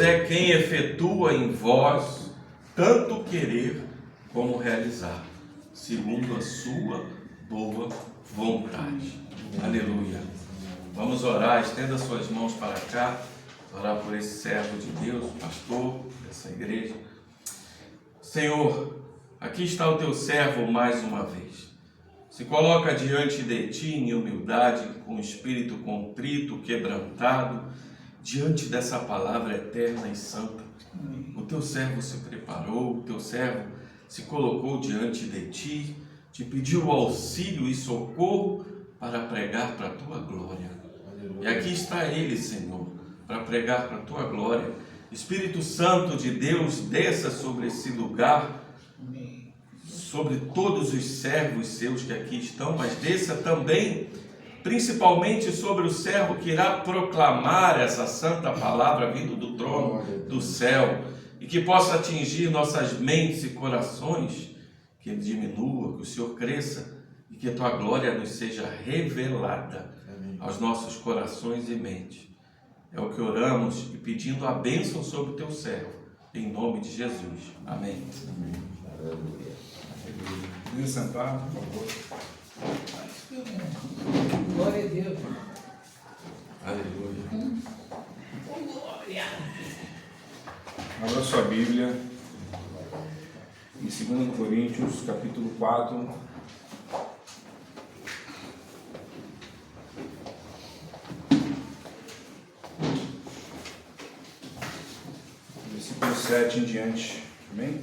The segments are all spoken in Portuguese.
é quem efetua em vós tanto querer como realizar, segundo a sua boa vontade. Aleluia. Vamos orar, estenda suas mãos para cá, orar por esse servo de Deus, pastor dessa igreja. Senhor, aqui está o teu servo mais uma vez. Se coloca diante de ti em humildade, com espírito contrito, quebrantado, diante dessa palavra eterna e santa. O teu servo se preparou, o teu servo se colocou diante de ti, te pediu auxílio e socorro para pregar para a tua glória. E aqui está ele, Senhor, para pregar para a tua glória. Espírito Santo de Deus, desça sobre esse lugar, sobre todos os servos seus que aqui estão, mas desça também, principalmente sobre o servo que irá proclamar essa santa palavra vindo do trono do céu, e que possa atingir nossas mentes e corações, que ele diminua, que o Senhor cresça, e que a tua glória nos seja revelada aos nossos corações e mentes. É o que oramos e pedindo a bênção sobre o teu servo, em nome de Jesus. Amém. Amém. Aleluia. Vem sentar, por favor. Glória a Deus. Aleluia. Glória. Abra sua Bíblia em 2 Coríntios, capítulo 4. Versículo 7 em diante. Amém?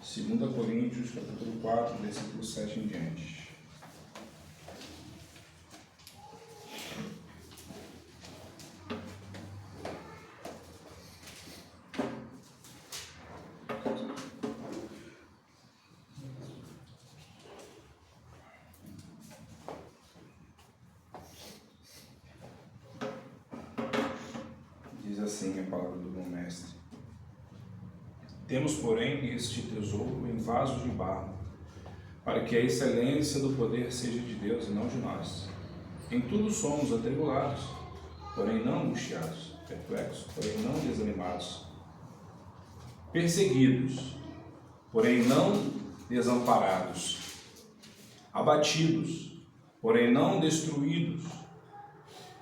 2 Coríntios, capítulo 4, versículo 7 em diante. Diz assim a palavra do bom mestre: temos, porém, este tesouro em vasos de barro, para que a excelência do poder seja de Deus e não de nós. Em tudo somos atribulados, porém não angustiados, perplexos, porém não desanimados, perseguidos, porém não desamparados, abatidos, porém não destruídos.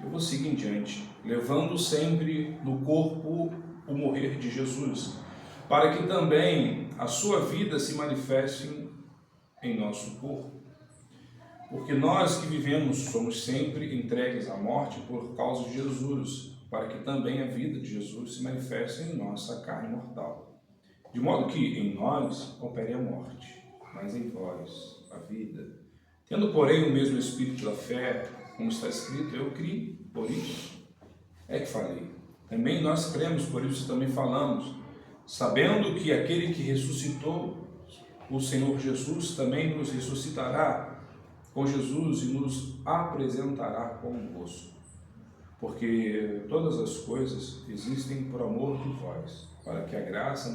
Eu vou seguir em diante, levando sempre no corpo o morrer de Jesus, para que também a sua vida se manifeste em nosso corpo. Porque nós que vivemos somos sempre entregues à morte por causa de Jesus, para que também a vida de Jesus se manifeste em nossa carne mortal. De modo que em nós opere a morte, mas em vós a vida. Tendo, porém, o mesmo espírito da fé, como está escrito, eu criei, por isso é que falei. Também nós cremos, por isso também falamos, sabendo que aquele que ressuscitou o Senhor Jesus também nos ressuscitará com Jesus e nos apresentará convosco. Porque todas as coisas existem por amor de vós, para que a graça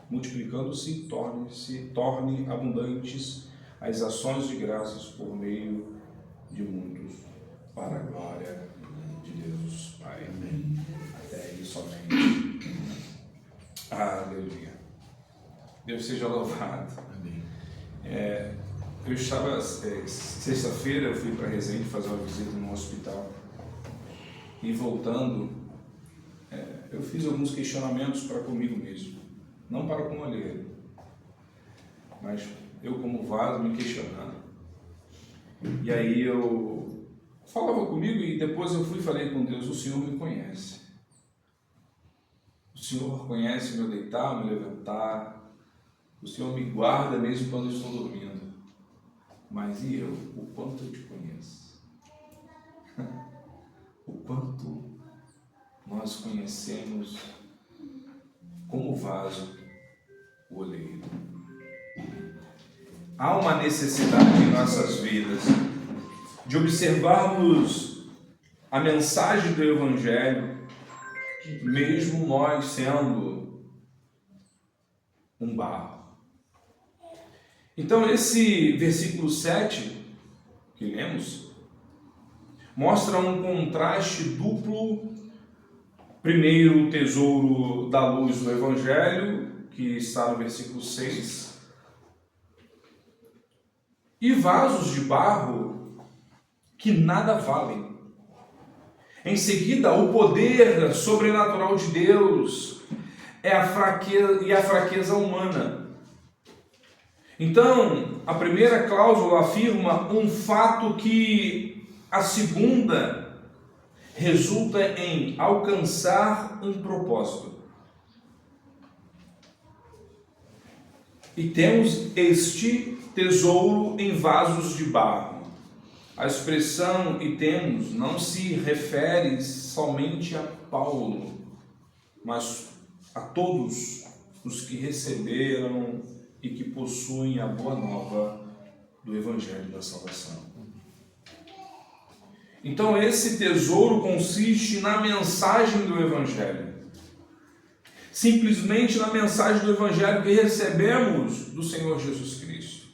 multiplicando-se, torne abundantes as ações de graças por meio de muitos, para a glória de Deus Pai. Amém. Até aí somente. Aleluia. Deus seja louvado. Amém. Eu estava, sexta-feira eu fui para Resende fazer uma visita no hospital e voltando, eu fiz alguns questionamentos para comigo mesmo, não para com o alheio, mas eu como vaso me questionando. E aí eu falava comigo e depois eu fui e falei com Deus: o Senhor me conhece. O Senhor conhece o meu deitar, o meu levantar. O Senhor me guarda mesmo quando eu estou dormindo. Mas e eu? O quanto eu te conheço? O quanto nós conhecemos como vaso o oleiro. Há uma necessidade em nossas vidas de observarmos a mensagem do Evangelho, mesmo nós sendo um barro. Então esse versículo 7 que lemos mostra um contraste duplo. Primeiro, o tesouro da luz do Evangelho, que está no versículo 6, e vasos de barro que nada valem. Em seguida, o poder sobrenatural de Deus e a fraqueza humana. Então, a primeira cláusula afirma um fato que a segunda resulta em alcançar um propósito. E temos este tesouro em vasos de barro. A expressão "e temos" não se refere somente a Paulo, mas a todos os que receberam e que possuem a boa nova do Evangelho da Salvação. Então, esse tesouro consiste na mensagem do Evangelho. Simplesmente na mensagem do Evangelho que recebemos do Senhor Jesus Cristo.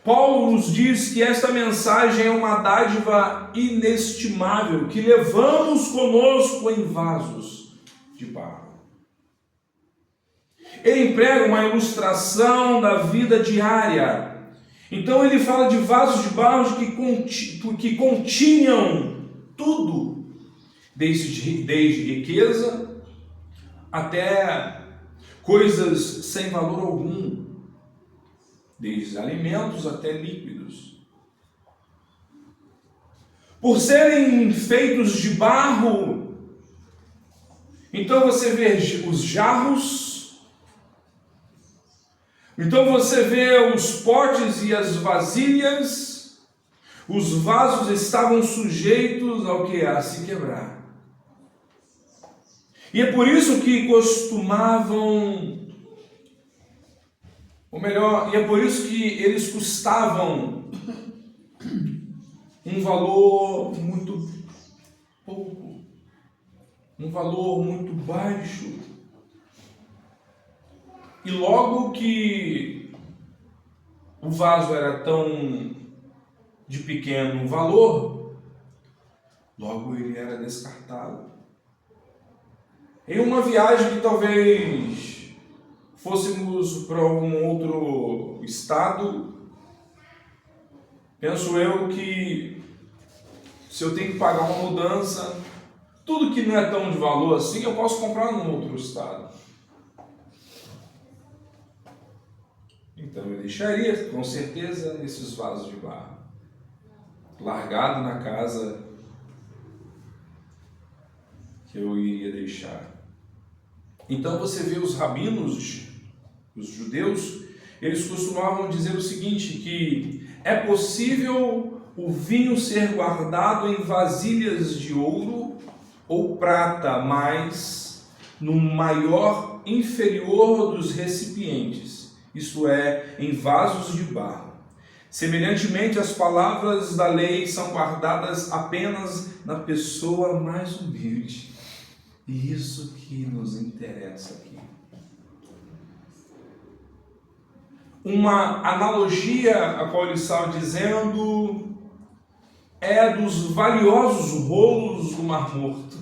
Paulo nos diz que esta mensagem é uma dádiva inestimável, que levamos conosco em vasos de barro. Ele emprega uma ilustração da vida diária. Então ele fala de vasos de barro que continham tudo, desde riqueza até coisas sem valor algum, desde alimentos até líquidos. Por serem feitos de barro, então você vê os jarros, então você vê os potes e as vasilhas, os vasos estavam sujeitos ao que? A se quebrar. E é por isso que costumavam, ou melhor, e é por isso que eles custavam um valor muito pouco, um valor muito baixo. E logo que o vaso era tão de pequeno valor, logo ele era descartado. Em uma viagem que talvez fôssemos para algum outro estado, penso eu que se eu tenho que pagar uma mudança, tudo que não é tão de valor assim, eu posso comprar num outro estado. Então eu deixaria, com certeza, esses vasos de barro, largado na casa que eu iria deixar. Então você vê os rabinos, os judeus, eles costumavam dizer o seguinte, que é possível o vinho ser guardado em vasilhas de ouro ou prata, mas no maior inferior dos recipientes, isto é, em vasos de barro. Semelhantemente, as palavras da lei são guardadas apenas na pessoa mais humilde. E isso que nos interessa aqui. Uma analogia a qual ele estava dizendo é dos valiosos rolos do Mar Morto.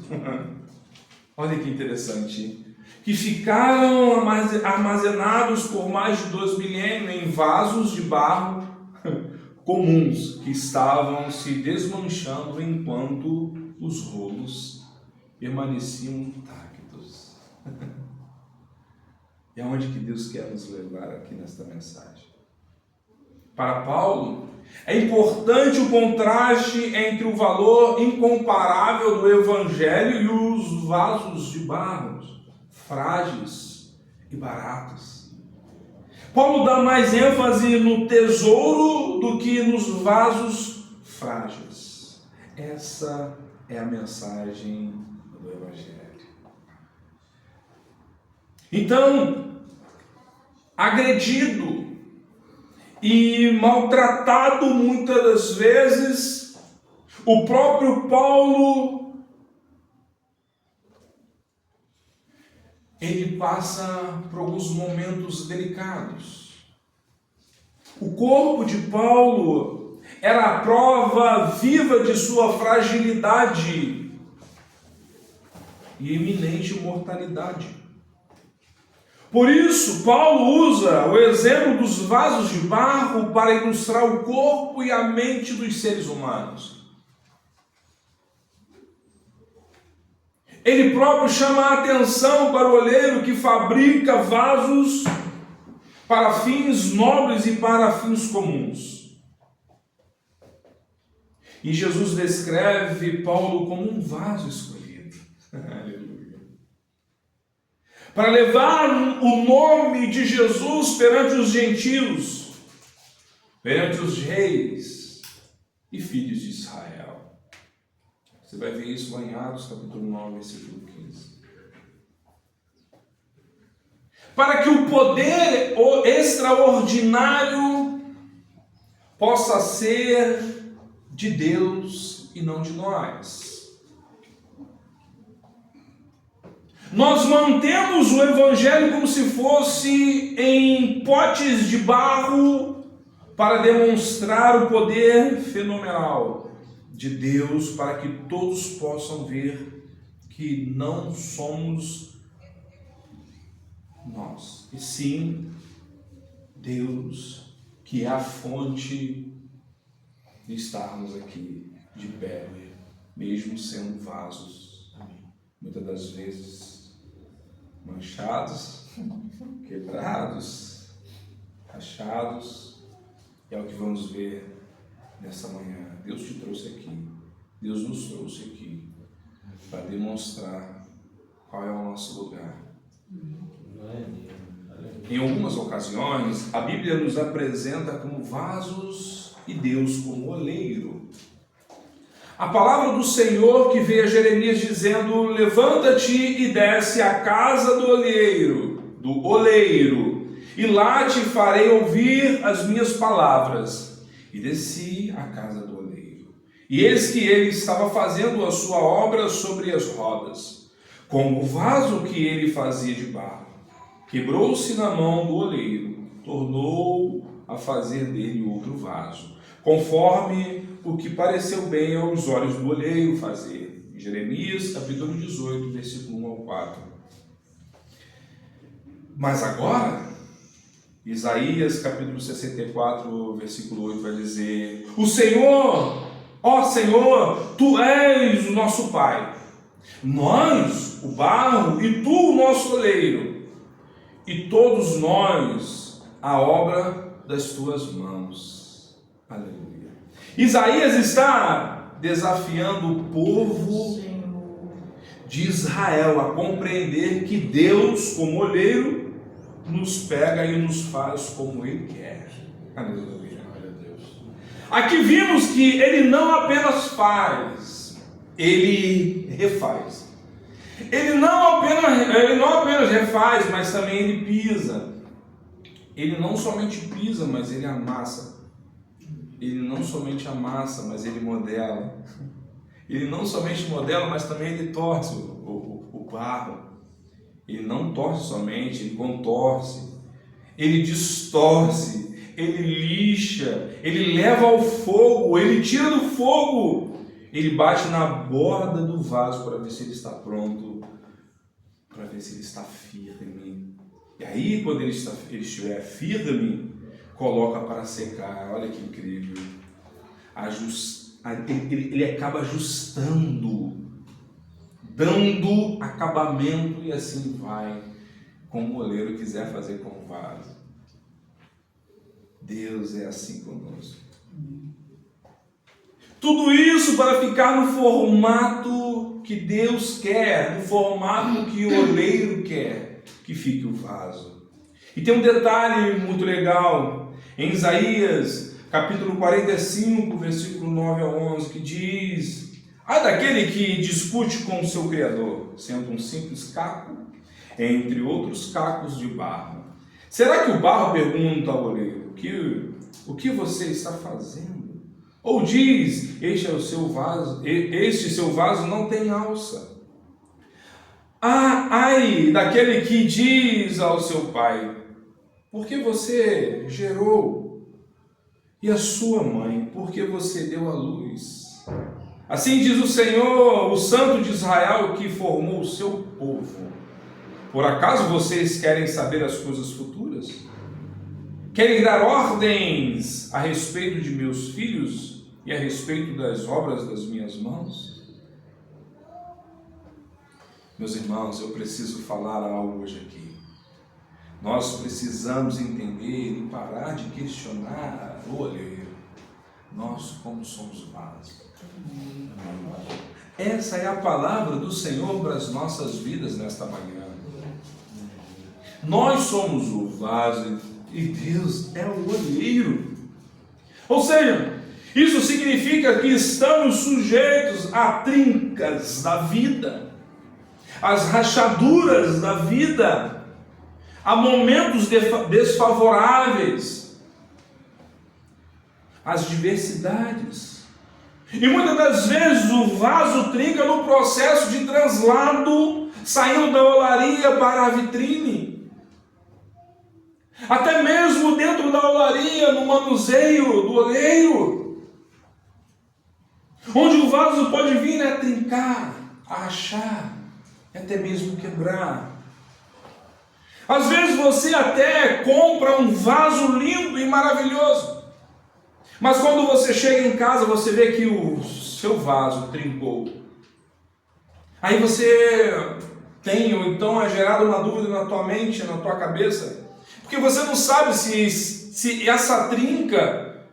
Olha que interessante. Que ficaram armazenados por mais de 2 milênios em vasos de barro comuns, que estavam se desmanchando enquanto os rolos permaneciam intactos. É onde que Deus quer nos levar aqui nesta mensagem. Para Paulo, é importante o contraste entre o valor incomparável do Evangelho e os vasos de barro, frágeis e baratos. Paulo dá mais ênfase no tesouro do que nos vasos frágeis. Essa é a mensagem do Evangelho. Então, agredido e maltratado muitas das vezes, o próprio Paulo ele passa por alguns momentos delicados. O corpo de Paulo era a prova viva de sua fragilidade e iminente mortalidade. Por isso, Paulo usa o exemplo dos vasos de barro para ilustrar o corpo e a mente dos seres humanos. Ele próprio chama a atenção para o oleiro que fabrica vasos para fins nobres e para fins comuns. E Jesus descreve Paulo como um vaso escolhido. Aleluia. Para levar o nome de Jesus perante os gentios, perante os reis e filhos de Israel. Você vai ver isso lá em Atos, capítulo 9, versículo 15. Para que o poder extraordinário possa ser de Deus e não de nós. Nós mantemos o Evangelho como se fosse em potes de barro para demonstrar o poder fenomenal de Deus, para que todos possam ver que não somos nós, e sim Deus, que é a fonte de estarmos aqui de pé, mesmo sendo vasos, muitas das vezes manchados, quebrados, rachados. É o que vamos ver nessa manhã. Deus te trouxe aqui, Deus nos trouxe aqui para demonstrar qual é o nosso lugar. Em algumas ocasiões, a Bíblia nos apresenta como vasos e Deus como oleiro. A palavra do Senhor que veio a Jeremias dizendo: levanta-te e desce à casa do oleiro, e lá te farei ouvir as minhas palavras. E desci à casa do oleiro. E eis que ele estava fazendo a sua obra sobre as rodas, como o vaso que ele fazia de barro. Quebrou-se na mão do oleiro, tornou a fazer dele outro vaso, conforme o que pareceu bem aos olhos do oleiro fazer. Jeremias, capítulo 18, versículo 1 ao 4. Mas agora, Isaías, capítulo 64, versículo 8, vai dizer: o Senhor, ó Senhor, Tu és o nosso Pai, nós, o barro, e Tu, o nosso oleiro, e todos nós, a obra das Tuas mãos. Aleluia. Isaías está desafiando o povo de Israel a compreender que Deus, como olheiro, nos pega e nos faz como Ele quer. Aleluia. Aqui vimos que Ele não apenas faz, Ele refaz. Ele não apenas refaz, mas também Ele pisa. Ele não somente pisa, mas Ele amassa. Ele não somente amassa, mas Ele modela. Ele não somente modela, mas também Ele torce o barro. Ele não torce somente, Ele contorce, Ele distorce, Ele lixa, Ele leva ao fogo, Ele tira do fogo, Ele bate na borda do vaso para ver se ele está pronto, para ver se ele está firme. E aí, quando ele estiver firme, coloca para secar. Olha que incrível. Ele acaba ajustando, dando acabamento, e assim vai, como o oleiro quiser fazer com o vaso. Deus é assim conosco. Tudo isso para ficar no formato que Deus quer, no formato que o oleiro quer que fique o vaso. E tem um detalhe muito legal, em Isaías, capítulo 45, versículo 9 a 11, que diz: ai daquele que discute com o seu Criador, sendo um simples caco, entre outros cacos de barro. Será que o barro pergunta ao oleiro: o que você está fazendo? Ou diz: este seu vaso não tem alça. Ai daquele que diz ao seu pai: por que você gerou? e a sua mãe, porque você deu à luz. Assim diz o Senhor, o Santo de Israel, que formou o seu povo. Por acaso vocês querem saber as coisas futuras? Querem dar ordens a respeito de meus filhos e a respeito das obras das minhas mãos? Meus irmãos, eu preciso falar algo hoje aqui. Nós precisamos entender e parar de questionar o olheiro. Nós, como somos vasos. Essa é a palavra do Senhor para as nossas vidas nesta manhã. Nós somos o vaso e Deus é o olheiro. Ou seja, isso significa que estamos sujeitos a trincas da vida, às rachaduras da vida, a momentos desfavoráveis, às diversidades. E muitas das vezes o vaso trinca no processo de translado, saindo da olaria para a vitrine. Até mesmo dentro da olaria, no manuseio do oleiro, onde o vaso pode vir a trincar, a rachar, até mesmo quebrar. Às vezes você até compra um vaso lindo e maravilhoso, mas quando você chega em casa, você vê que o seu vaso trincou. Aí você tem, ou então é gerada uma dúvida na tua mente, na tua cabeça, porque você não sabe se essa trinca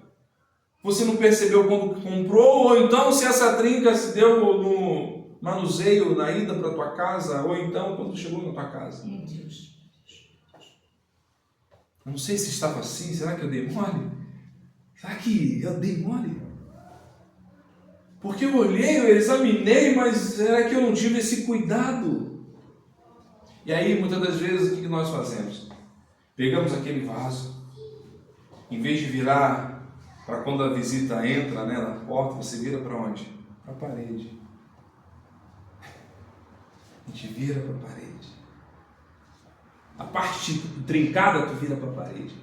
você não percebeu quando comprou, ou então se essa trinca se deu no manuseio, na ida para tua casa, ou então quando chegou na tua casa. Meu Deus. Eu não sei se estava assim, será que eu dei mole? Será que eu dei mole? Porque eu olhei, eu examinei, mas será que eu não tive esse cuidado? E aí, muitas das vezes, o que nós fazemos? Pegamos aquele vaso, em vez de virar para quando a visita entra, né, na porta, você vira para onde? Para a parede. A gente vira para a parede. A parte trincada, tu vira para a parede.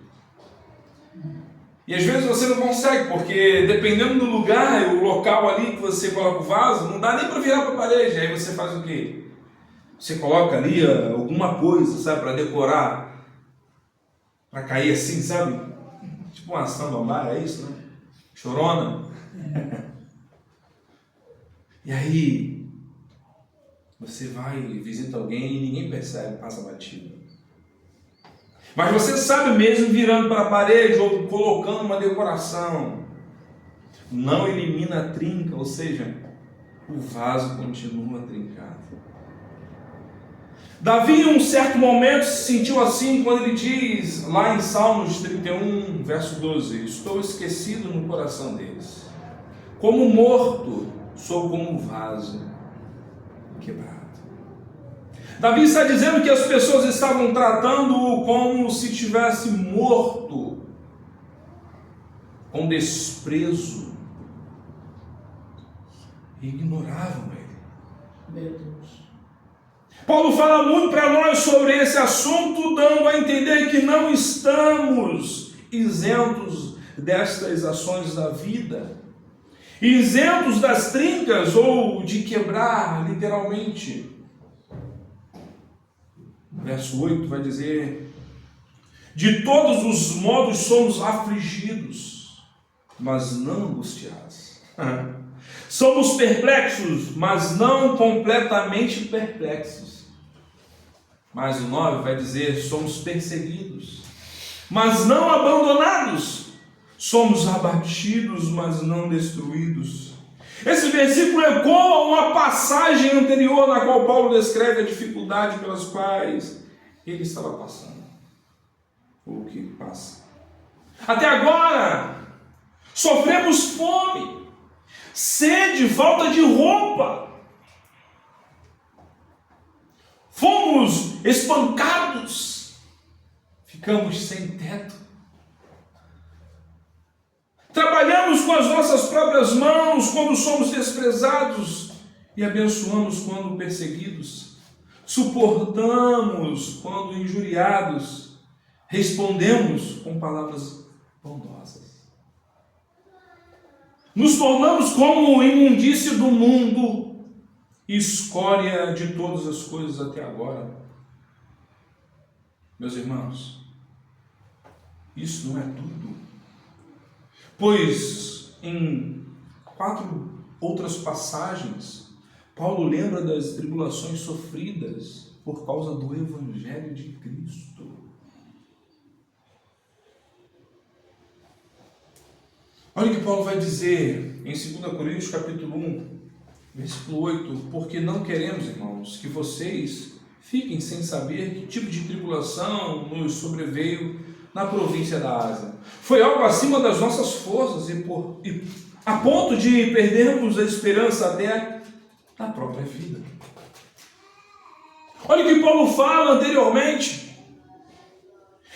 E às vezes você não consegue, porque dependendo do lugar, o local ali que você coloca o vaso, não dá nem para virar para a parede. Aí você faz o quê? Você coloca ali alguma coisa, sabe, para decorar, para cair assim, sabe? Tipo uma samambaia, é isso, né? Chorona. E aí, você vai e visita alguém e ninguém percebe, passa batido. Mas você sabe mesmo virando para a parede ou colocando uma decoração, não elimina a trinca, ou seja, o vaso continua trincado. Davi, em um certo momento, se sentiu assim quando ele diz, lá em Salmos 31, verso 12, estou esquecido no coração deles. Como morto, sou como um vaso quebrado. Davi está dizendo que as pessoas estavam tratando-o como se estivesse morto, com desprezo, e ignoravam ele. Meu Deus. Paulo fala muito para nós sobre esse assunto, dando a entender que não estamos isentos destas ações da vida, isentos das trincas ou de quebrar, literalmente. Verso 8 vai dizer, de todos os modos somos afligidos, mas não angustiados. Somos perplexos, mas não completamente perplexos. Mas o 9 vai dizer, somos perseguidos, mas não abandonados. Somos abatidos, mas não destruídos. Esse versículo ecoa uma passagem anterior na qual Paulo descreve a dificuldade pelas quais ele estava passando. Ou que passa. Até agora, sofremos fome, sede, falta de roupa. Fomos espancados, ficamos sem teto. Trabalhamos com as nossas próprias mãos quando somos desprezados e abençoamos quando perseguidos. Suportamos quando injuriados, respondemos com palavras bondosas. Nos tornamos como imundícia do mundo, escória de todas as coisas até agora. Meus irmãos, isso não é tudo. Pois em 4 outras passagens, Paulo lembra das tribulações sofridas por causa do Evangelho de Cristo. Olha o que Paulo vai dizer em 2 Coríntios capítulo 1, versículo 8. Porque não queremos, irmãos, que vocês fiquem sem saber que tipo de tribulação nos sobreveio na província da Ásia. Foi algo acima das nossas forças e a ponto de perdermos a esperança até da própria vida. Olha o que Paulo fala anteriormente.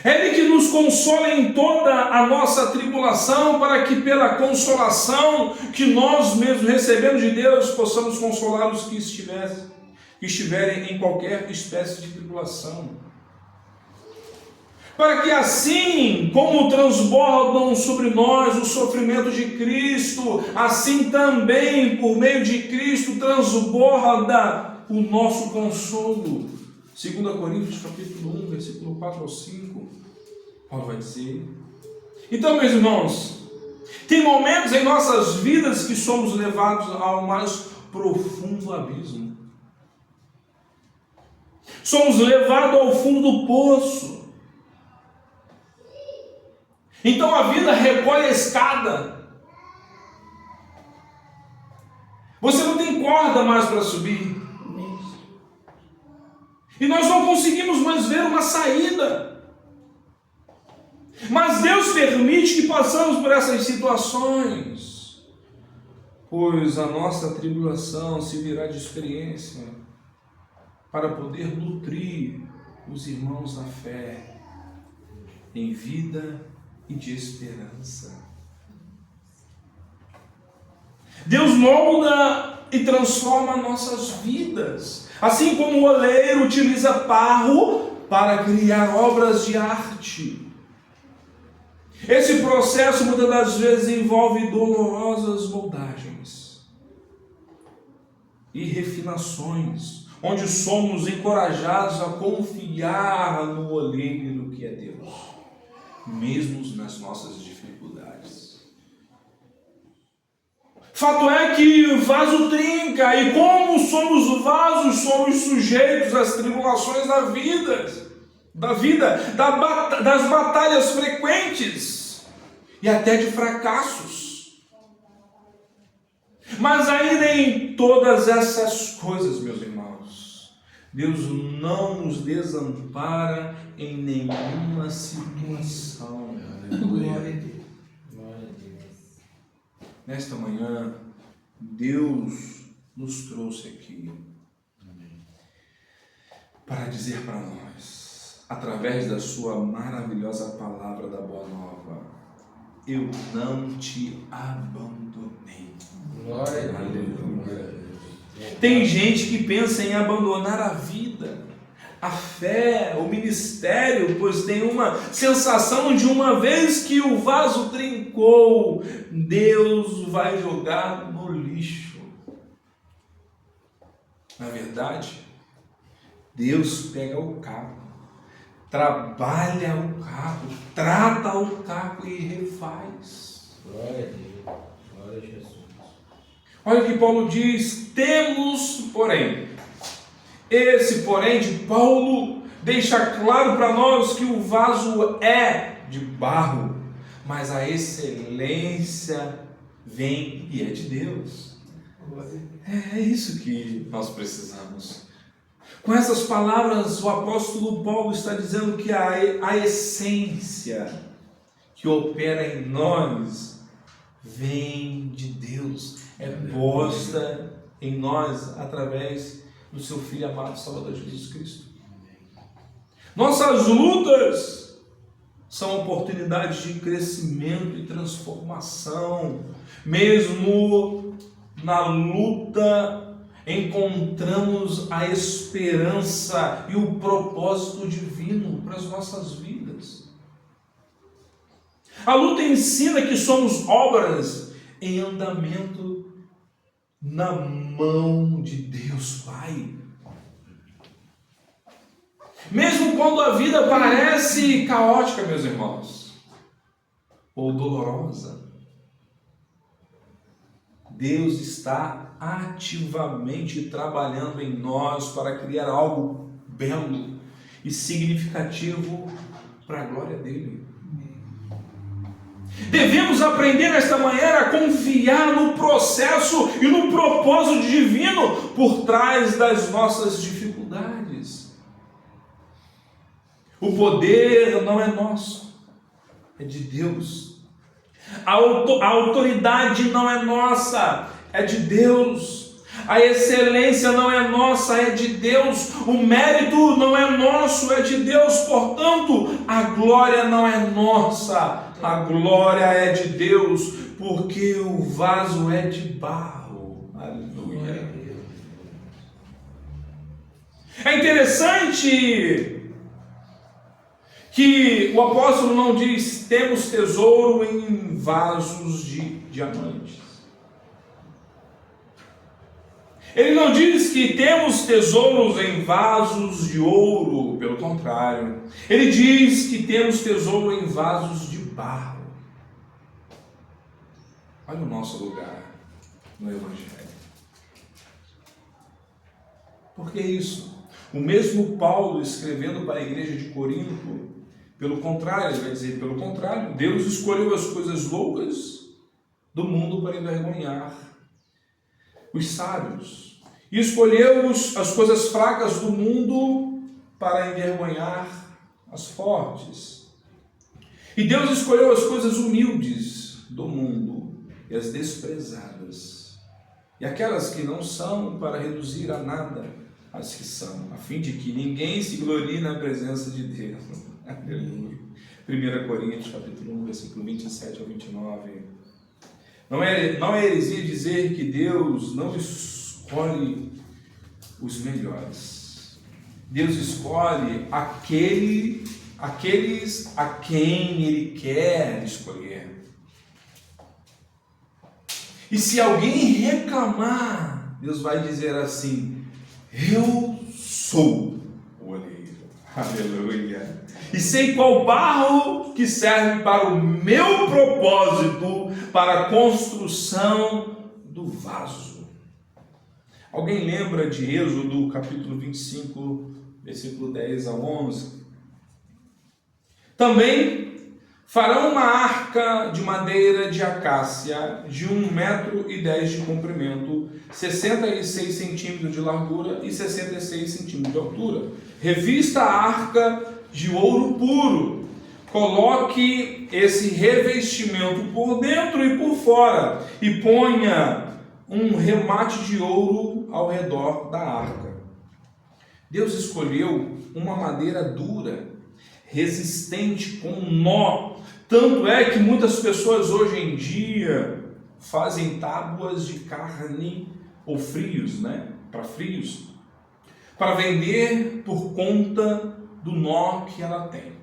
É Ele que nos consola em toda a nossa tribulação, para que pela consolação que nós mesmos recebemos de Deus, possamos consolar os que estiverem em qualquer espécie de tribulação. Para que assim como transbordam sobre nós o sofrimento de Cristo, assim também por meio de Cristo transborda o nosso consolo. 2 Coríntios capítulo 1, versículo 4 ao 5, Paulo vai dizer. Então, meus irmãos, tem momentos em nossas vidas que somos levados ao mais profundo abismo. Somos levados ao fundo do poço. Então a vida recolhe a escada. Você não tem corda mais para subir. E nós não conseguimos mais ver uma saída. Mas Deus permite que passamos por essas situações, pois a nossa tribulação se virá de experiência para poder nutrir os irmãos na fé, em vida e de esperança. Deus molda e transforma nossas vidas, assim como o oleiro utiliza barro para criar obras de arte. Esse processo muitas das vezes envolve dolorosas moldagens e refinações, onde somos encorajados a confiar no oleiro que é Deus, mesmo nas nossas dificuldades. Fato é que o vaso trinca, e como somos vasos, somos sujeitos às tribulações da vida, das batalhas frequentes e até de fracassos. Mas ainda em todas essas coisas, meus irmãos, Deus não nos desampara em nenhuma situação. Glória a Deus. Nesta manhã, Deus nos trouxe aqui para dizer para nós, através da sua maravilhosa palavra da Boa Nova: eu não te abandonei. Glória a Aleluia. Tem gente que pensa em abandonar a vida, a fé, o ministério, pois tem uma sensação de uma vez que o vaso trincou, Deus vai jogar no lixo. Na verdade, Deus pega o carro, trabalha o carro, trata o carro e refaz. Glória a Deus. Glória a Jesus. Olha o que Paulo diz: temos, porém. Esse porém de Paulo deixa claro para nós que o vaso é de barro, mas a excelência vem e é de Deus. É isso que nós precisamos. Com essas palavras, o apóstolo Paulo está dizendo que a essência que opera em nós vem de Deus, é posta em nós através do seu Filho amado Salvador Jesus Cristo. Nossas lutas são oportunidades de crescimento e transformação. Mesmo na luta, encontramos a esperança e o propósito divino para as nossas vidas. A luta ensina que somos obras em andamento na mão de Deus Pai. Mesmo quando a vida parece caótica, meus irmãos, ou dolorosa, Deus está ativamente trabalhando em nós para criar algo belo e significativo para a glória dele. Devemos aprender nesta manhã a confiar no processo e no propósito divino por trás das nossas dificuldades. O poder não é nosso, é de Deus. A autoridade não é nossa, é de Deus. A excelência não é nossa, é de Deus. O mérito não é nosso, é de Deus. Portanto, a glória não é nossa, a glória é de Deus, porque o vaso é de barro. Aleluia. É interessante que o apóstolo não diz temos tesouro em vasos de diamantes. Ele não diz que temos tesouros em vasos de ouro, pelo contrário. Ele diz que temos tesouro em vasos de barro. Olha o nosso lugar no Evangelho. Por que isso? O mesmo Paulo, escrevendo para a igreja de Corinto, pelo contrário, ele vai dizer, pelo contrário, Deus escolheu as coisas loucas do mundo para envergonhar os sábios, e escolheu as coisas fracas do mundo para envergonhar as fortes. E Deus escolheu as coisas humildes do mundo e as desprezadas, e aquelas que não são, para reduzir a nada as que são, a fim de que ninguém se glorie na presença de Deus. Aleluia. 1 Coríntios, capítulo 1, versículo 27 ao 29. Não é heresia dizer que Deus não escolhe os melhores. Deus escolhe aqueles a quem Ele quer escolher. E se alguém reclamar, Deus vai dizer assim: eu sou o oleiro. Aleluia. E sei qual barro que serve para o meu propósito, para a construção do vaso. Alguém lembra de Êxodo, capítulo 25, versículo 10 a 11? Também farão uma arca de madeira de acácia de 1,10 metro de comprimento, 66 centímetros de largura e 66 centímetros de altura. Revista a arca de ouro puro. Coloque esse revestimento por dentro e por fora e ponha um remate de ouro ao redor da arca. Deus escolheu uma madeira dura, resistente, com nó. Tanto é que muitas pessoas hoje em dia fazem tábuas de carne ou frios, para frios, para vender por conta do nó que ela tem.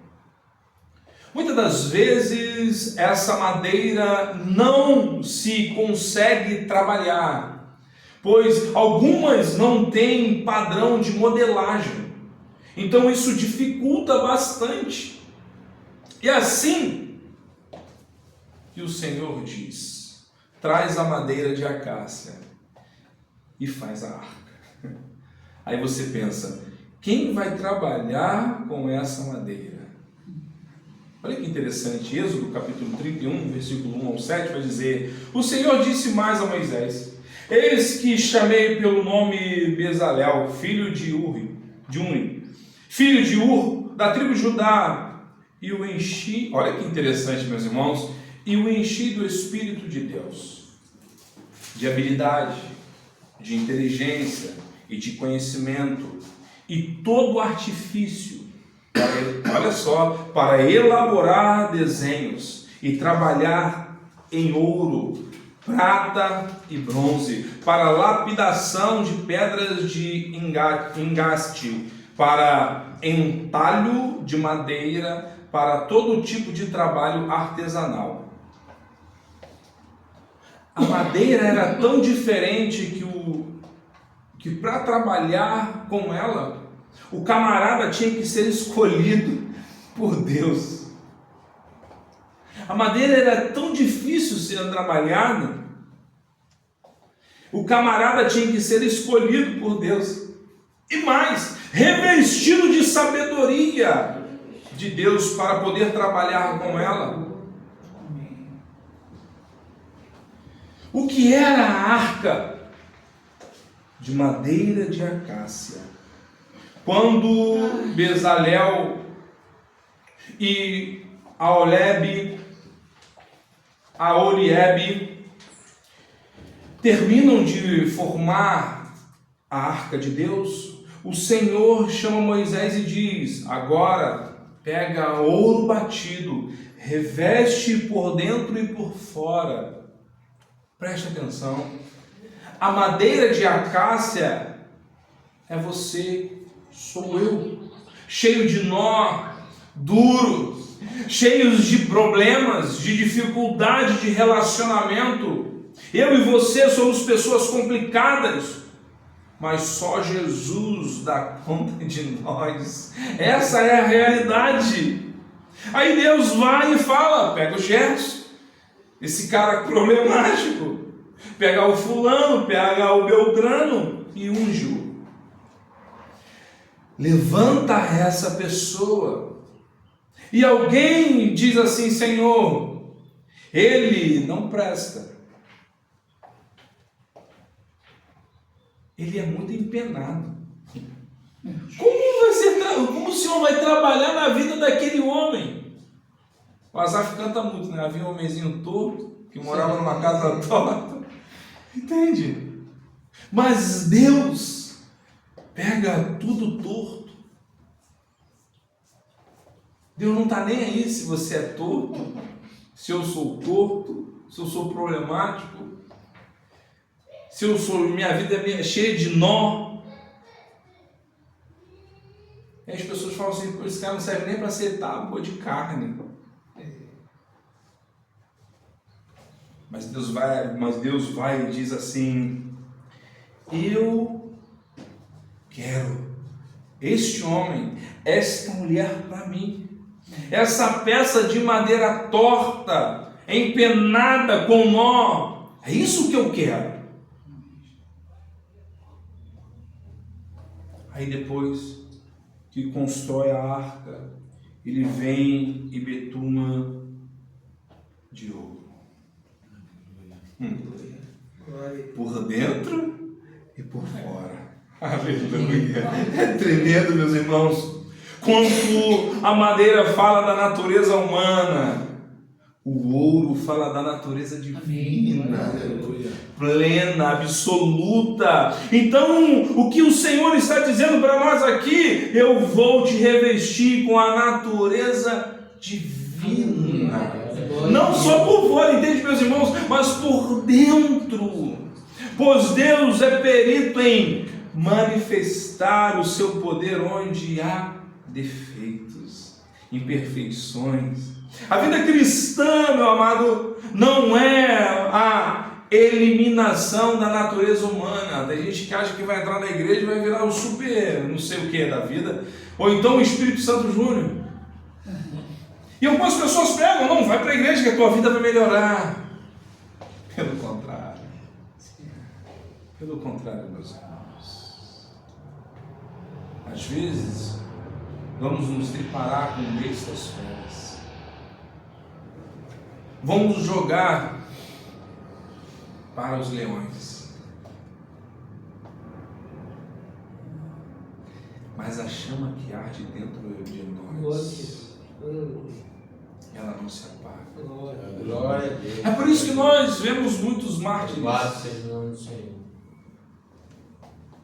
Muitas das vezes essa madeira não se consegue trabalhar, pois algumas não têm padrão de modelagem. Então isso dificulta bastante. E assim que o Senhor diz: traz a madeira de acácia e faz a arca. Aí você pensa: quem vai trabalhar com essa madeira? Olha que interessante, Êxodo capítulo 31, versículo 1 ao 7, vai dizer: o Senhor disse mais a Moisés: eis que chamei pelo nome Bezalel, filho de Uri, filho de Ur, da tribo de Judá, e o enchi, olha que interessante, meus irmãos, e o enchi do Espírito de Deus, de habilidade, de inteligência e de conhecimento, e todo artifício, olha só, para elaborar desenhos e trabalhar em ouro, prata e bronze, para lapidação de pedras de engaste, para entalho de madeira, para todo tipo de trabalho artesanal. a madeira era tão diferente que para trabalhar com ela, o camarada tinha que ser escolhido por Deus. A madeira era tão difícil ser trabalhada, o camarada tinha que ser escolhido por Deus. E mais, revestido de sabedoria de Deus para poder trabalhar com ela. O que era a arca? De madeira de acácia. Quando Bezalel e Aholiebe terminam de formar a arca de Deus, o Senhor chama Moisés e diz: agora pega ouro batido, reveste por dentro e por fora. Preste atenção. A madeira de acácia é você, sou eu, cheio de nó, duro, cheios de problemas, de dificuldade de relacionamento. Eu e você somos pessoas complicadas, mas só Jesus dá conta de nós. Essa é a realidade. Aí Deus vai e fala: pega o Gerson, esse cara problemático, pega o fulano, pega o Beltrano e unge-o. Levanta essa pessoa. E alguém diz assim: Senhor, ele não presta. Ele é muito empenado. Como o Senhor vai trabalhar na vida daquele homem? O Asaf canta muito, né? Havia um homenzinho torto que morava numa casa torta. Entende? Mas Deus pega tudo torto. Deus não está nem aí se você é torto, se eu sou torto, se eu sou problemático, se eu sou, minha vida é cheia de nó. E as pessoas falam assim: esse cara não serve nem para ser tábua de carne. Mas Deus vai e diz assim: eu quero este homem, esta mulher para mim. Essa peça de madeira torta, empenada com nó, é isso que eu quero. Aí depois que constrói a arca, ele vem e betuma de ouro. Por dentro e por fora. Aleluia. É tremendo, meus irmãos. Quando a madeira fala da natureza humana, o ouro fala da natureza divina. Aleluia. Plena, absoluta. Então, o que o Senhor está dizendo para nós aqui: eu vou te revestir com a natureza divina. Não só por fora, entende, meus irmãos, mas por dentro. Pois Deus é perito em manifestar o seu poder onde há defeitos, imperfeições. A vida cristã, meu amado, não é a eliminação da natureza humana. Tem gente que acha que vai entrar na igreja e vai virar o super não sei o que da vida, ou então o Espírito Santo Júnior. E algumas pessoas pregam: não, vai para a igreja que a tua vida vai melhorar. Pelo contrário. Pelo contrário, meus irmãos. Às vezes, vamos nos preparar com bestas feras. Vamos jogar para os leões. Mas a chama que arde dentro de nós, ela não se apaga. Glória a Deus. É por isso que nós vemos muitos mártires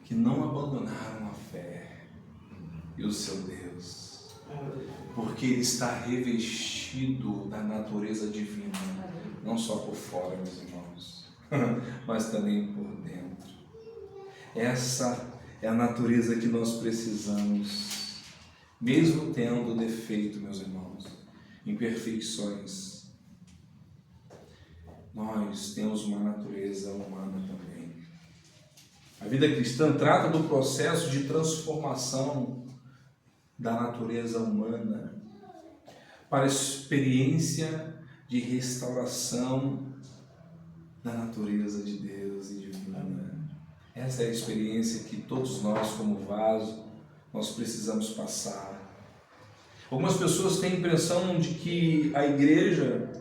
que não abandonaram a fé e o seu Deus, porque ele está revestido da natureza divina, não só por fora, meus irmãos, mas também por dentro. Essa é a natureza que nós precisamos, mesmo tendo defeito, meus irmãos, imperfeições. nós temos uma natureza humana também. A vida cristã trata do processo de transformação da natureza humana para a experiência de restauração da natureza de Deus e divina. Essa é a experiência que todos nós, como vaso, nós precisamos passar. Algumas pessoas têm a impressão de que a igreja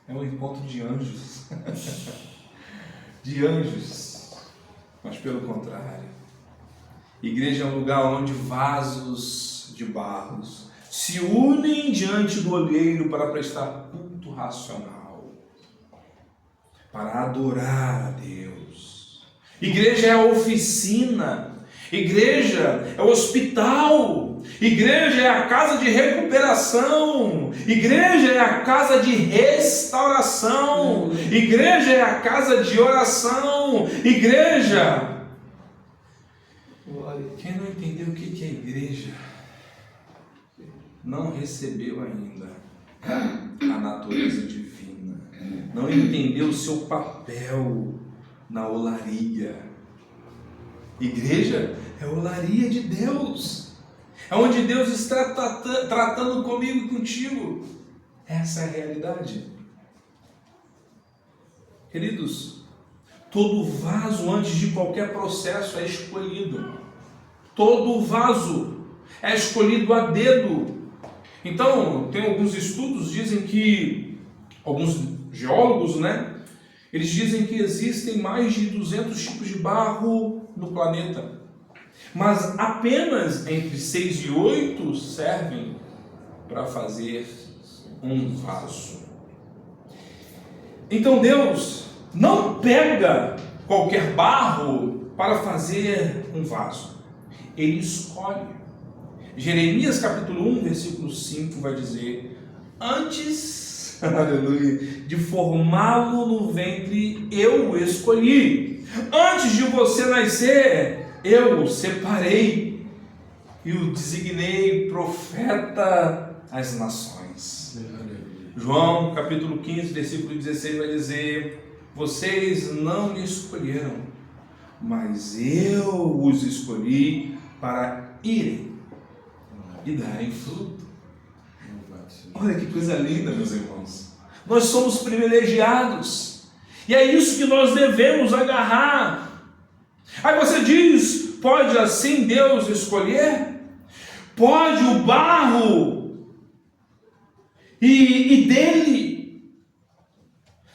é um encontro de anjos. De anjos. Mas pelo contrário. Igreja é um lugar onde vasos de barros se unem diante do olheiro para prestar culto racional, para adorar a Deus. Igreja é a oficina, igreja é o hospital, igreja é a casa de recuperação, igreja é a casa de restauração, igreja é a casa de oração, igreja. Quem não entendeu o que é igreja, não recebeu ainda a natureza divina, não entendeu o seu papel na olaria. Igreja é a olaria de Deus, é onde Deus está tratando comigo e contigo. Essa é a realidade. Queridos, todo vaso antes de qualquer processo é escolhido. Todo vaso é escolhido a dedo. Então, tem alguns estudos, dizem que, alguns geólogos, eles dizem que existem mais de 200 tipos de barro no planeta. Mas apenas entre 6 e 8 servem para fazer um vaso. Então Deus não pega qualquer barro para fazer um vaso. Ele escolhe. Jeremias capítulo 1, versículo 5 vai dizer: antes, aleluia, de formá-lo no ventre, eu o escolhi. Antes de você nascer, eu o separei e o designei profeta às nações. João capítulo 15, versículo 16 vai dizer: vocês não me escolheram, mas eu os escolhi para irem e darem fruto. Olha que coisa linda, meus irmãos. Nós somos privilegiados e é isso que nós devemos agarrar. Aí você diz: pode assim Deus escolher? Pode o barro e dele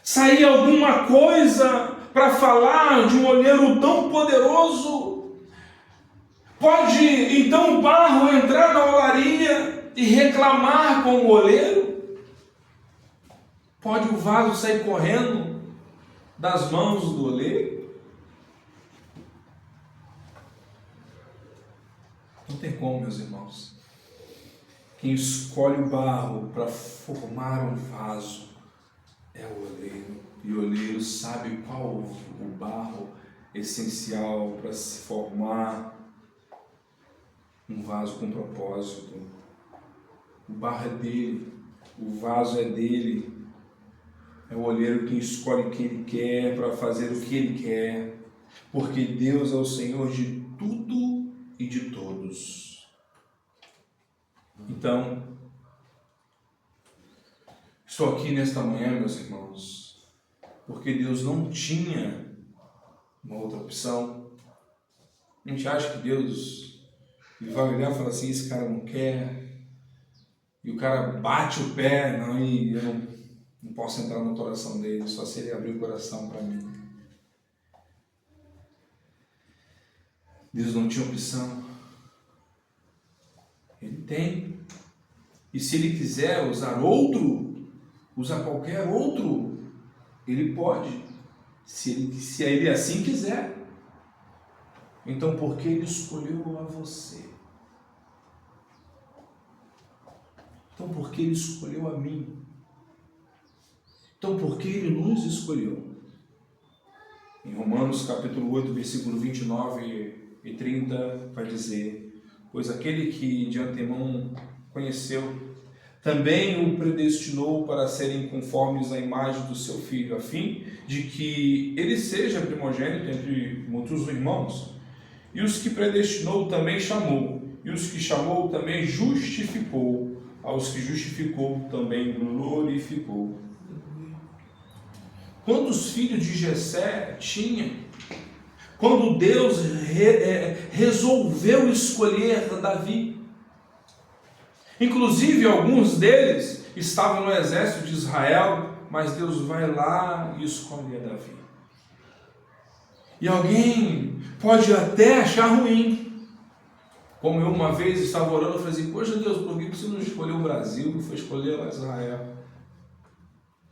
sair alguma coisa para falar de um olheiro tão poderoso? Pode então o barro entrar na olaria e reclamar com o oleiro? Pode o vaso sair correndo das mãos do oleiro? Não tem como, meus irmãos. Quem escolhe o barro para formar um vaso é o oleiro. E o oleiro sabe qual o barro essencial para se formar um vaso com propósito. O barro é dele, o vaso é dele. É o olheiro quem escolhe o que ele quer para fazer o que ele quer, porque Deus é o Senhor de tudo e de todos. Então, estou aqui nesta manhã, meus irmãos, porque Deus não tinha uma outra opção. A gente acha que Deus ele vai olhar e falar assim: esse cara não quer, e o cara bate o pé, não, e eu não posso entrar na oração dele, só se ele abrir o coração para mim. Deus não tinha opção. Ele tem. E se ele quiser usar outro, usar qualquer outro, ele pode, se ele assim quiser. Então, por que ele escolheu a você? Então, por que ele escolheu a mim? Então, por que ele nos escolheu? Em Romanos capítulo 8, versículo 29 e 30, vai dizer: pois aquele que de antemão conheceu, também o predestinou para serem conformes à imagem do seu Filho, a fim de que ele seja primogênito entre muitos irmãos. E os que predestinou também chamou, e os que chamou também justificou, aos que justificou também glorificou. Quantos filhos de Jessé tinha? Quando Deus resolveu escolher Davi. Inclusive, alguns deles estavam no exército de Israel, mas Deus vai lá e escolhe Davi. E alguém pode até achar ruim. Como eu uma vez estava orando, eu falei assim, poxa Deus, por que você não escolheu o Brasil e foi escolher lá Israel?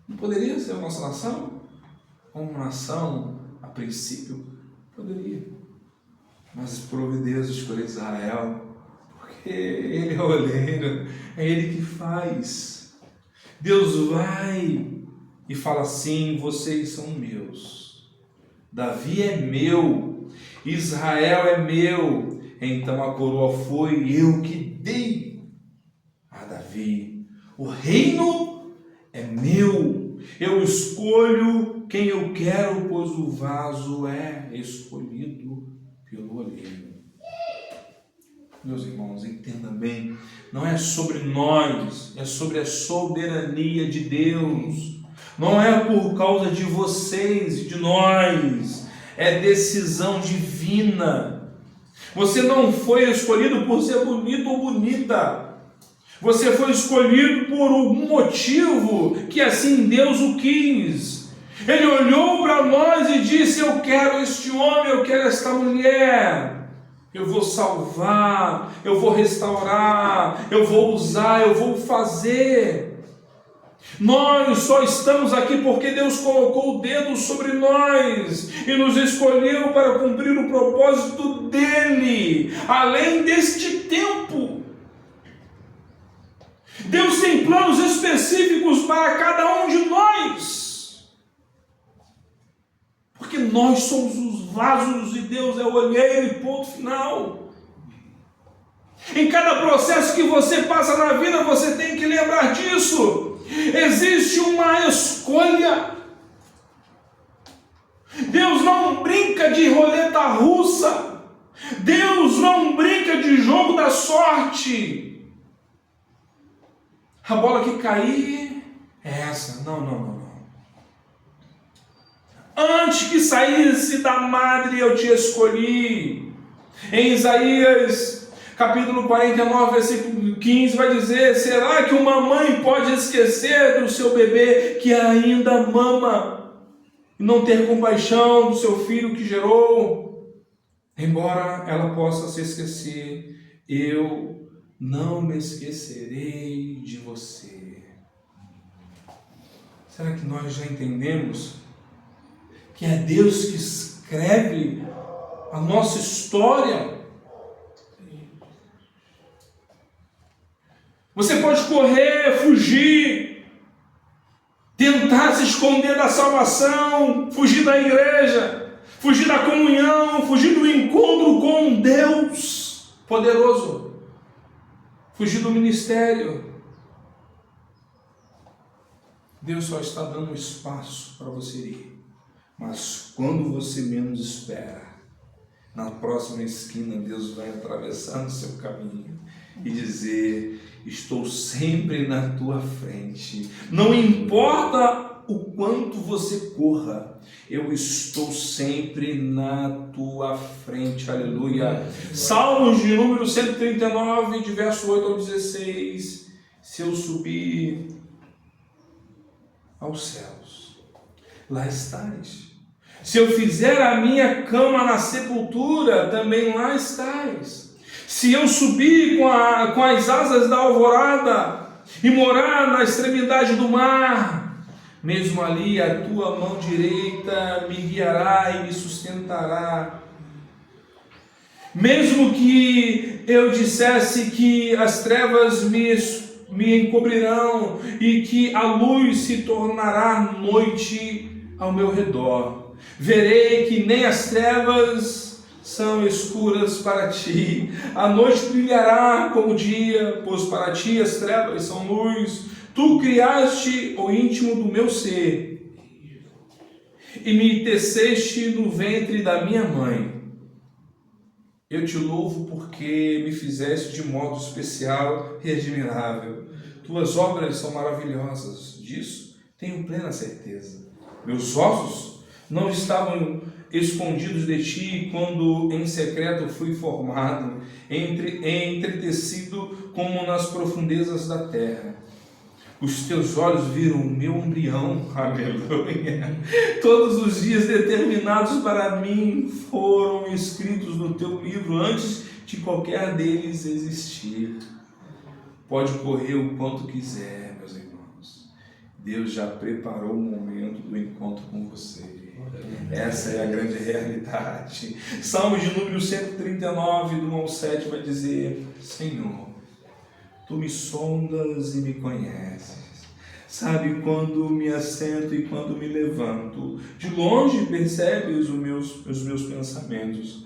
Não poderia ser a nossa nação? Como nação, a princípio, poderia. Mas por Deus escolheu Israel, porque Ele é o olheiro, é Ele que faz. Deus vai e fala assim, vocês são meus. Davi é meu, Israel é meu, então a coroa foi eu que dei a Davi. O reino é meu, eu escolho quem eu quero, pois o vaso é escolhido pelo olheiro. Meus irmãos, entenda bem, não é sobre nós, é sobre a soberania de Deus. Não é por causa de vocês e de nós, é decisão divina. Você não foi escolhido por ser bonito ou bonita. Você foi escolhido por um motivo que assim Deus o quis. Ele olhou para nós e disse, eu quero este homem, eu quero esta mulher. Eu vou salvar, eu vou restaurar, eu vou usar, eu vou fazer. Nós só estamos aqui porque Deus colocou o dedo sobre nós e nos escolheu para cumprir o propósito dele, além deste tempo. Deus tem planos específicos para cada um de nós, porque nós somos os vasos e Deus é o olheiro e ponto final. Em cada processo que você passa na vida, você tem que lembrar disso. Existe uma escolha. Deus não brinca de roleta russa. Deus não brinca de jogo da sorte. A bola que cair é essa. Não. Antes que saísse da madre, eu te escolhi. Em Isaías capítulo 49, versículo 15, vai dizer, será que uma mãe pode esquecer do seu bebê que ainda mama e não ter compaixão do seu filho que gerou? Embora ela possa se esquecer, eu não me esquecerei de você. Será que nós já entendemos que é Deus que escreve a nossa história? Você pode correr, fugir, tentar se esconder da salvação, fugir da igreja, fugir da comunhão, fugir do encontro com Deus poderoso, fugir do ministério. Deus só está dando espaço para você ir, mas quando você menos espera, na próxima esquina Deus vai atravessar o seu caminho e dizer, estou sempre na tua frente. Não importa o quanto você corra, eu estou sempre na tua frente. Aleluia. Salmos de número 139, de verso 8 ao 16. Se eu subir aos céus, lá estás. Se eu fizer a minha cama na sepultura, também lá estás. Se eu subir com as asas da alvorada e morar na extremidade do mar, mesmo ali a tua mão direita me guiará e me sustentará. Mesmo que eu dissesse que as trevas me encobrirão e que a luz se tornará noite ao meu redor, verei que nem as trevas são escuras para ti. A noite brilhará como o dia, pois para ti as trevas são luz. Tu criaste o íntimo do meu ser e me teceste no ventre da minha mãe. Eu te louvo porque me fizeste de modo especial e admirável. Tuas obras são maravilhosas, disso tenho plena certeza. Meus ossos não estavam escondidos de ti quando em secreto fui formado, entretecido como nas profundezas da terra. Os teus olhos viram o meu embrião, aleluia. Todos os dias determinados para mim foram escritos no teu livro antes de qualquer deles existir. Pode correr o quanto quiser, meus irmãos. Deus já preparou o momento do encontro com você. Essa é a grande realidade. Salmo de número 139, do 1 ao 7, vai dizer: Senhor, tu me sondas e me conheces. Sabe quando me assento e quando me levanto. De longe percebes os meus pensamentos.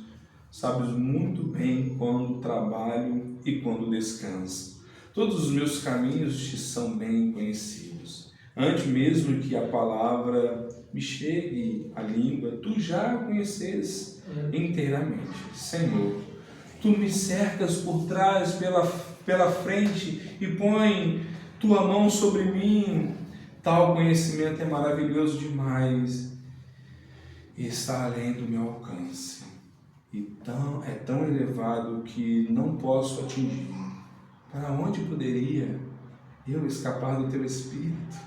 Sabes muito bem quando trabalho e quando descanso. Todos os meus caminhos te são bem conhecidos. Antes mesmo que a palavra me chegue à língua, tu já a conheces inteiramente. Senhor, tu me cercas por trás, pela frente e põe tua mão sobre mim. Tal conhecimento é maravilhoso demais e está além do meu alcance. É tão elevado que não posso atingir. Para onde poderia eu escapar do teu Espírito?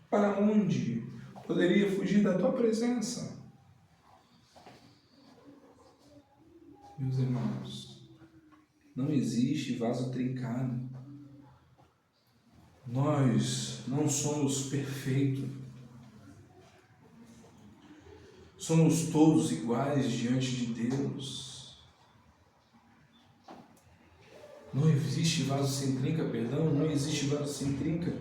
Para onde poderia fugir da tua presença? Meus irmãos, não existe vaso trincado. Nós não somos perfeitos. Somos todos iguais diante de Deus. Não existe vaso sem trinca, não existe vaso sem trinca.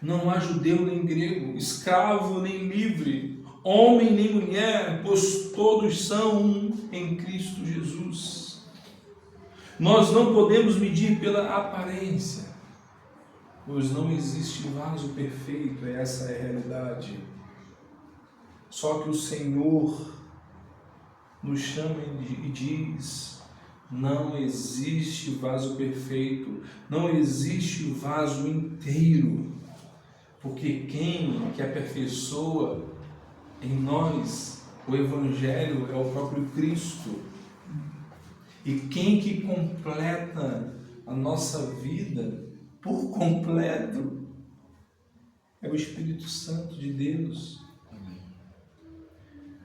Não há judeu nem grego, escravo nem livre, homem nem mulher, pois todos são um em Cristo Jesus. Nós não podemos medir pela aparência, pois não existe vaso perfeito, essa é a realidade. Só que o Senhor nos chama e diz: não existe vaso perfeito, não existe vaso inteiro, porque quem que aperfeiçoa em nós o Evangelho é o próprio Cristo. E quem que completa a nossa vida por completo é o Espírito Santo de Deus.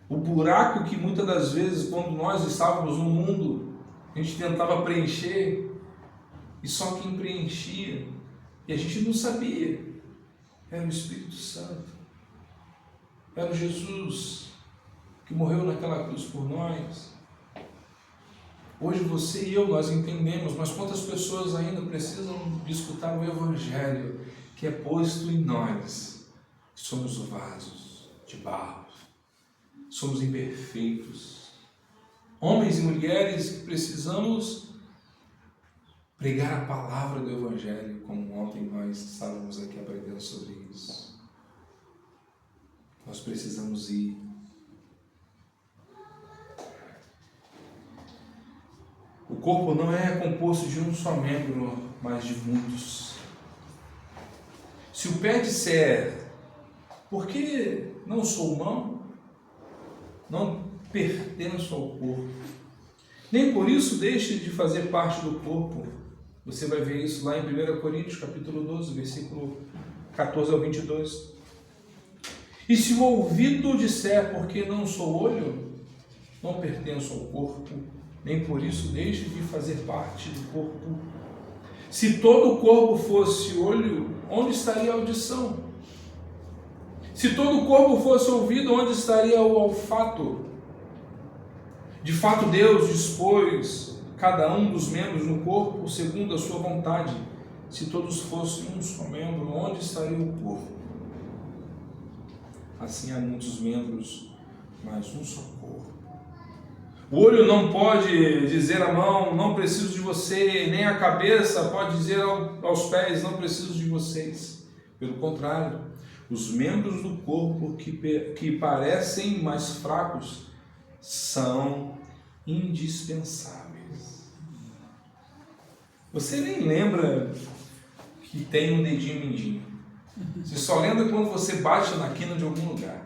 O buraco que muitas das vezes, quando nós estávamos no mundo, a gente tentava preencher, e só quem preenchia, e a gente não sabia, era o Espírito Santo. Era o Jesus que morreu naquela cruz por nós. Hoje você e eu, nós entendemos, mas quantas pessoas ainda precisam de escutar o Evangelho que é posto em nós? Somos vasos de barro, somos imperfeitos, homens e mulheres que precisamos pregar a palavra do Evangelho, como ontem nós estávamos aqui aprendendo sobre isso. Nós precisamos ir. O corpo não é composto de um só membro, mas de muitos. Se o pé disser, por que não sou mão? Não pertenço ao corpo. Nem por isso deixe de fazer parte do corpo. Você vai ver isso lá em 1 Coríntios, capítulo 12, versículo 14 ao 22. E se o ouvido disser, porque não sou olho, não pertenço ao corpo, nem por isso deixe de fazer parte do corpo. Se todo o corpo fosse olho, onde estaria a audição? Se todo o corpo fosse ouvido, onde estaria o olfato? De fato, Deus dispôs cada um dos membros no corpo segundo a sua vontade. Se todos fossem um só membro, onde estaria o corpo? Assim há muitos membros, mas um só corpo. O olho não pode dizer à mão, não preciso de você, nem a cabeça pode dizer aos pés, não preciso de vocês. Pelo contrário, os membros do corpo que parecem mais fracos são indispensáveis. Você nem lembra que tem um dedinho mindinho. Você só lembra quando você bate na quina de algum lugar.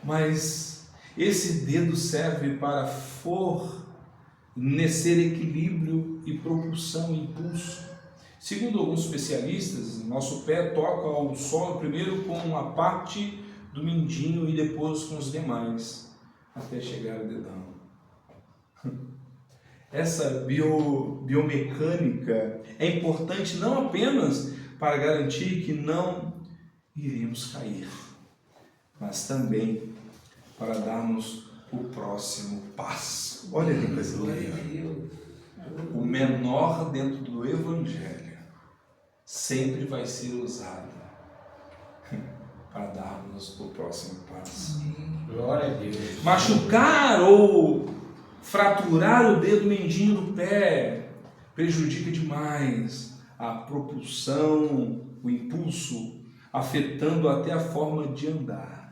Mas esse dedo serve para fornecer equilíbrio e propulsão e impulso. Segundo alguns especialistas, nosso pé toca ao solo primeiro com a parte do mindinho e depois com os demais, até chegar ao dedão. Essa biomecânica é importante não apenas para garantir que não iremos cair, mas também para darmos o próximo passo. Olha que coisa linda. O menor dentro do Evangelho sempre vai ser usado para darmos o próximo passo. Glória a Deus. Machucar ou fraturar o dedo mindinho do pé prejudica demais a propulsão, o impulso, afetando até a forma de andar.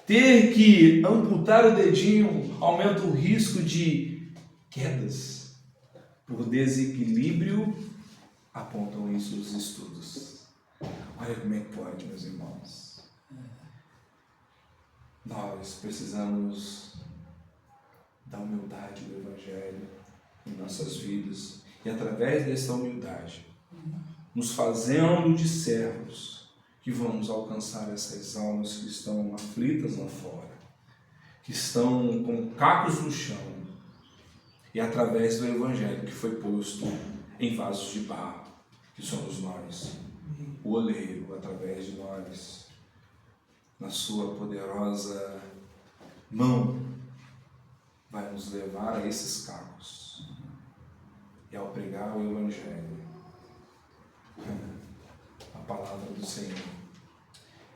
Ter que amputar o dedinho aumenta o risco de quedas por desequilíbrio, apontam isso os estudos. Olha como é que pode, meus irmãos. Nós precisamos da humildade do Evangelho em nossas vidas e através dessa humildade, nos fazendo de servos, que vamos alcançar essas almas que estão aflitas lá fora, que estão com cacos no chão, e através do Evangelho que foi posto em vasos de barro, que somos nós, o oleiro, através de nós, na sua poderosa mão, vai nos levar a esses cacos. E ao pregar o Evangelho, a palavra do Senhor,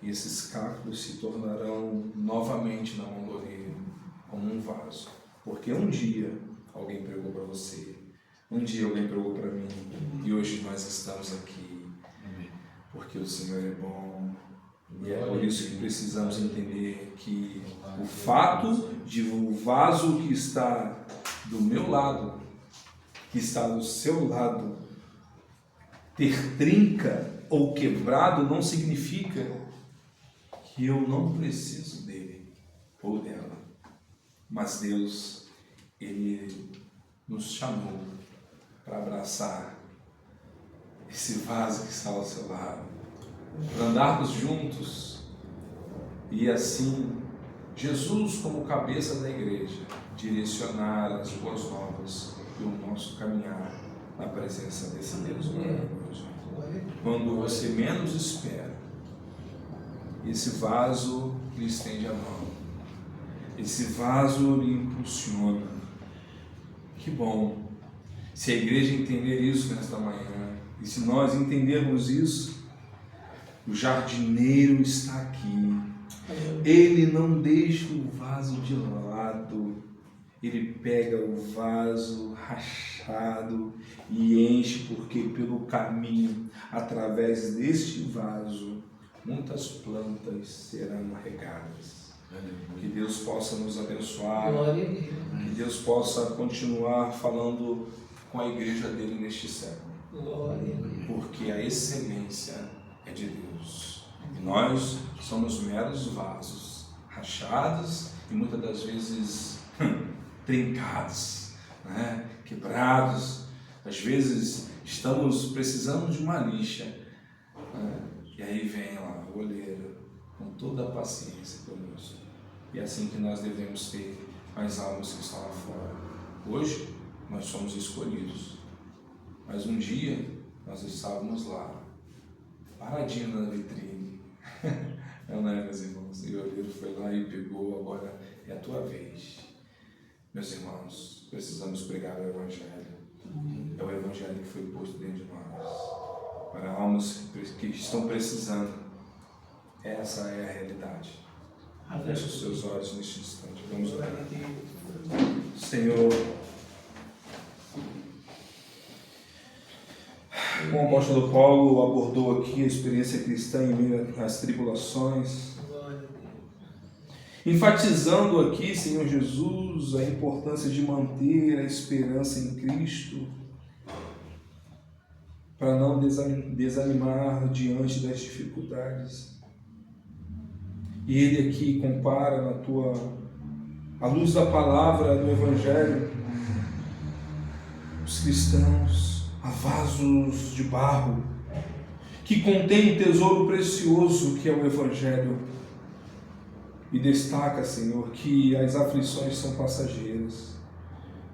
e esses cacos se tornarão novamente na mão do oleiro, como um vaso. Porque um dia alguém pregou para você, um dia alguém pregou para mim, e hoje nós estamos aqui, porque o Senhor é bom. E é por isso que precisamos entender que o fato de o vaso que está do meu lado, que está do seu lado, ter trinca ou quebrado, não significa que eu não preciso dele ou dela. Mas Deus, Ele nos chamou para abraçar esse vaso que está ao seu lado, para andarmos juntos e assim Jesus, como cabeça da igreja, direcionar as boas novas e o nosso caminhar na presença desse Deus maravilhoso. Quando você menos espera, esse vaso lhe estende a mão, esse vaso lhe impulsiona. Que bom se a igreja entender isso nesta manhã, e se nós entendermos isso, o jardineiro está aqui. Ele não deixa o vaso de lado. Ele pega o vaso rachado e enche, porque pelo caminho, através deste vaso, muitas plantas serão regadas. Que Deus possa nos abençoar. Que Deus possa continuar falando com a igreja dele neste século. Porque a excelência é de Deus. E nós somos meros vasos, rachados e muitas das vezes trincados, né? Quebrados. Às vezes estamos precisando de uma lixa, né? E aí vem lá o oleiro com toda a paciência conosco. E é assim que nós devemos ter as almas que estão lá fora. Hoje nós somos escolhidos, mas um dia nós estávamos lá, paradinho na vitrine. Não é, meus irmãos? E o oleiro foi lá e pegou, agora é a tua vez. Meus irmãos, precisamos pregar o Evangelho. É o Evangelho que foi posto dentro de nós, para almas que estão precisando. Essa é a realidade. Feche os seus olhos neste instante. Vamos orar. Senhor, como o apóstolo Paulo abordou aqui a experiência cristã em meio às tribulações, enfatizando aqui, Senhor Jesus, a importância de manter a esperança em Cristo, para não desanimar diante das dificuldades. E ele aqui compara à luz da palavra do Evangelho, os cristãos a vasos de barro que contém o tesouro precioso que é o Evangelho. E destaca, Senhor, que as aflições são passageiras,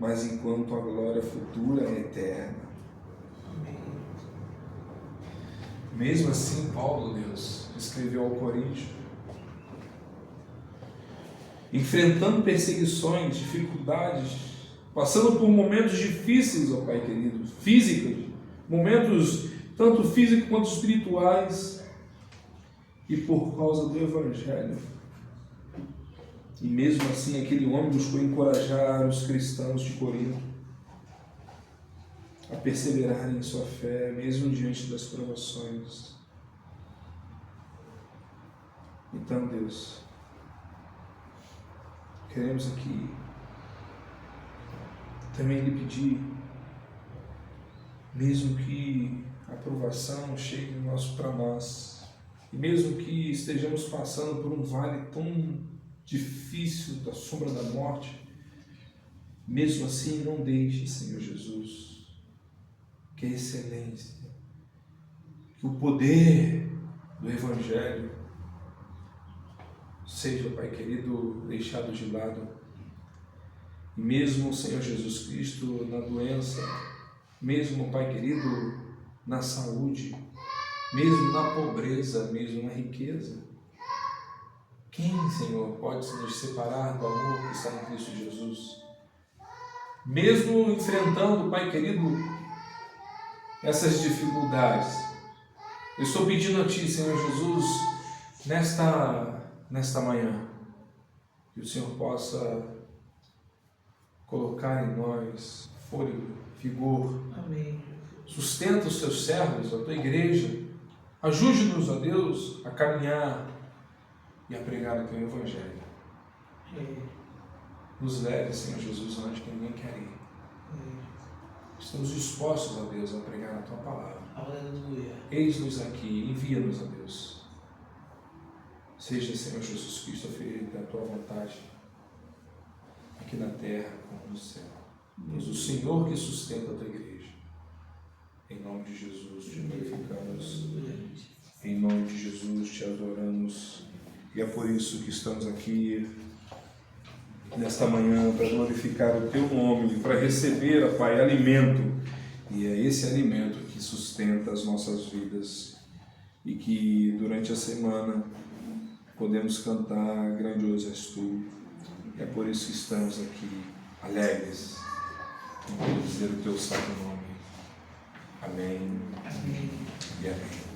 mas enquanto a glória futura é eterna. Mesmo assim, Paulo, Deus, escreveu ao Coríntios, enfrentando perseguições, dificuldades, passando por momentos difíceis, ó Pai querido, físicos, momentos tanto físicos quanto espirituais, e por causa do Evangelho. E mesmo assim, aquele homem buscou encorajar os cristãos de Corinto a perseverarem em sua fé, mesmo diante das provações. Então, Deus, queremos aqui também lhe pedir, mesmo que a provação chegue para nós, e mesmo que estejamos passando por um vale tão difícil da sombra da morte, mesmo assim não deixe, Senhor Jesus, que a excelência, que o poder do Evangelho seja, Pai querido, deixado de lado. E mesmo, Senhor Jesus Cristo, na doença, mesmo, Pai querido, na saúde, mesmo na pobreza, mesmo na riqueza, quem, Senhor, pode nos separar do amor que está em Cristo Jesus? Mesmo enfrentando, Pai querido, essas dificuldades, eu estou pedindo a Ti, Senhor Jesus, nesta manhã, que o Senhor possa colocar em nós fôlego, vigor. Amém. Sustenta os Teus servos, a Tua igreja. Ajude-nos, ó Deus, a caminhar e a pregar o Teu Evangelho. Nos leve, Senhor Jesus, onde que ninguém quer ir. Estamos dispostos, ó Deus, a pregar a Tua palavra. Aleluia. Eis-nos aqui, envia-nos, ó Deus. Seja, Senhor Jesus Cristo, feita a Tua vontade, aqui na terra como no céu. Pois o Senhor que sustenta a Tua igreja. Em nome de Jesus te glorificamos. Em nome de Jesus te adoramos. E é por isso que estamos aqui nesta manhã, para glorificar o Teu nome, para receber, ó Pai, alimento. E é esse alimento que sustenta as nossas vidas. E que durante a semana podemos cantar Grandioso és Tu. É por isso que estamos aqui, alegres, em dizer o Teu santo nome. Amém. Amém. E amém.